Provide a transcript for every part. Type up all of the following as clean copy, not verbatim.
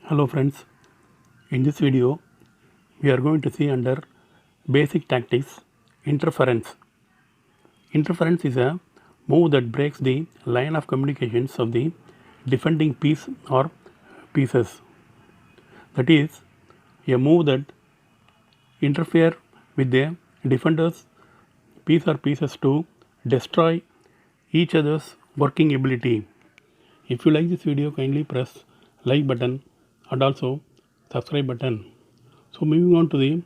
Hello friends, in this video we are going to see under basic tactics interference. Interference is a move that breaks the line of communications of the defending piece or pieces. That is a move that interfere with the defender's piece or pieces to destroy each other's working ability. If you like this video, kindly press like button and also subscribe button. So moving on to the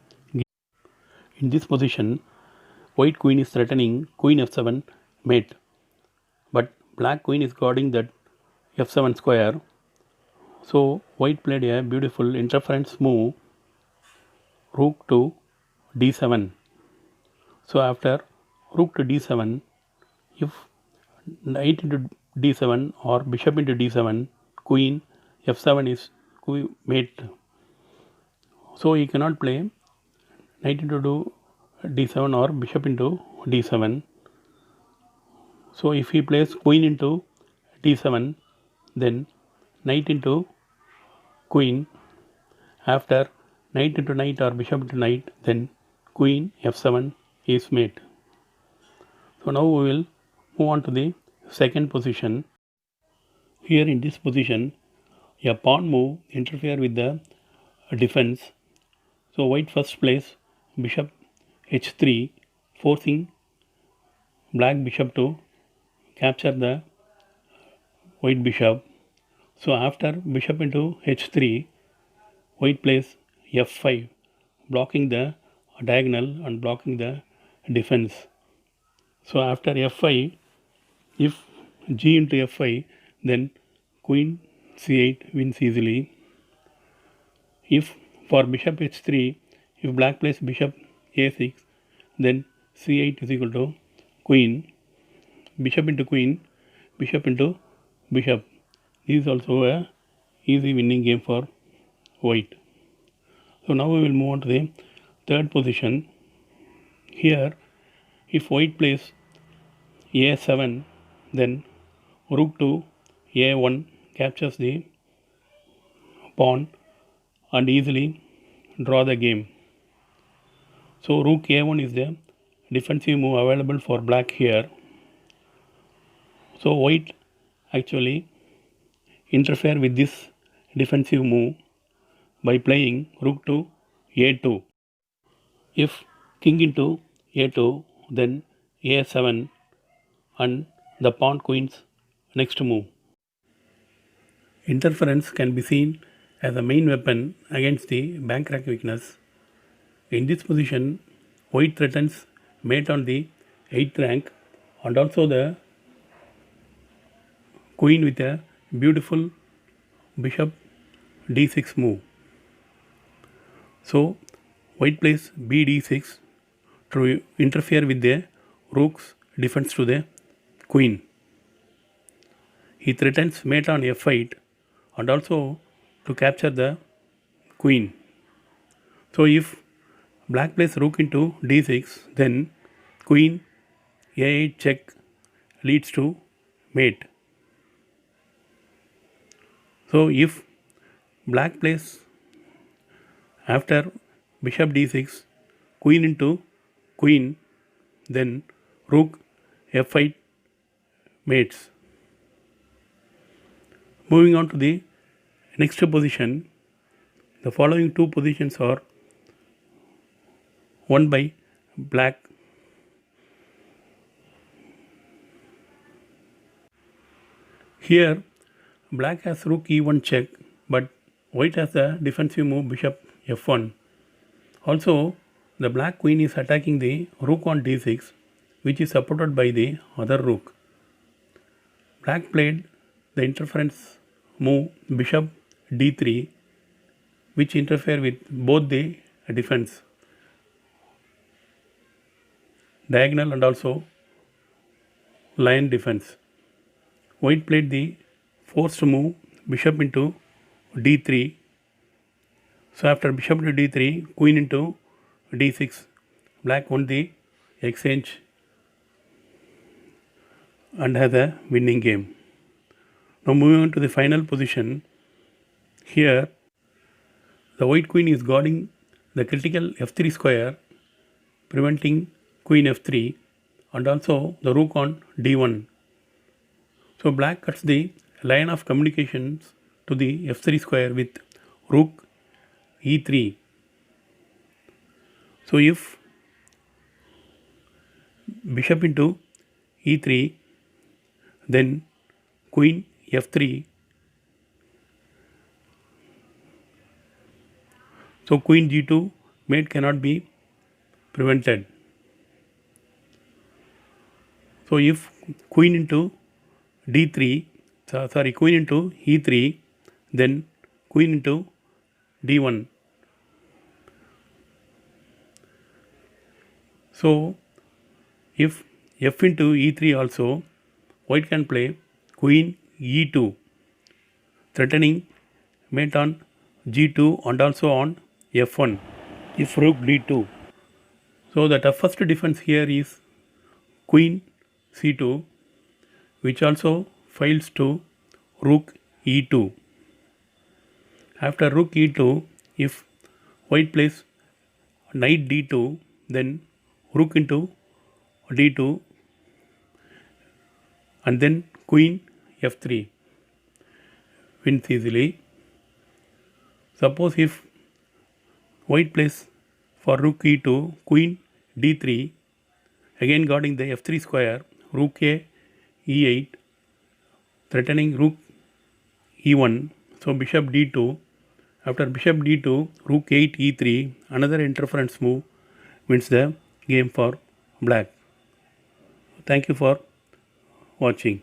in this position, white queen is threatening queen f7 mate, but black queen is guarding that f7 square. So white played a beautiful interference move, rook to d7. So after rook to d7, if knight into d7 or bishop into d7, queen f7 is mate. So he cannot play knight into d7 or bishop into d7. So if he plays queen into d7, then knight into queen. After knight into knight or bishop into knight, then queen f7 is mate. So now we will move on to the second position. Here in this position, a pawn move interfere with the defense. So white first plays bishop h3, forcing black bishop to capture the white bishop. So after bishop into h3, white plays f5, blocking the diagonal and blocking the defense. So after f5, if g into f5, then queen c8 wins easily. If for bishop h3, if black plays bishop a6, then c8 is equal to queen, bishop into queen, bishop into bishop. This is also a easy winning game for white. So now we will move on to the third position. Here, if white plays a7, then rook to a1 captures the pawn and easily draw the game. So rook a1 is the defensive move available for black here. So white actually interfere with this defensive move by playing rook to a2. If king into a2, then a7 and the pawn queen's next move. Interference can be seen as a main weapon against the Bancroft weakness. In this position, white threatens mate on the 8th rank and also the queen with a beautiful bishop d6 move. So white plays b d6 to interfere with the rook's defense to the queen. He threatens mate on f8 and also to capture the queen. So if black plays rook into d6, then queen a8 check leads to mate. So if black plays after bishop d6, queen into queen, then rook f8 mates. Moving on to the next position, the following two positions are won by black. Here, black has rook e1 check, but white has the defensive move bishop f1. Also, the black queen is attacking the rook on d6, which is supported by the other rook. Black played the interference move bishop d3, which interfere with both the defense, diagonal and also line defense. White played the forced move bishop into d3. So after bishop into d3, queen into d6, black won the exchange and has a winning game. Now moving on to the final position. Here The white queen is guarding the critical f3 square, preventing queen f3, and also the rook on d1. So black cuts the line of communications to the f3 square with rook e3. So if bishop into e3, then queen f3. So queen g2 mate cannot be prevented. So if queen into d3, queen into e3, then queen into d1. So if f into e3 also, white can play queen e2, threatening mate on g2 and also on f1 if rook d2. So the toughest defense here is queen c2, which also fails to rook e2. After rook e2, if white plays knight d2, then rook into d2, and then queen f3 wins easily. Suppose if white plays for rook e2, queen d3, again guarding the f3 square, rook a e8, threatening rook e1. So bishop d2. After bishop d2, rook 8 e3, another interference move wins the game for black. Thank you for watching.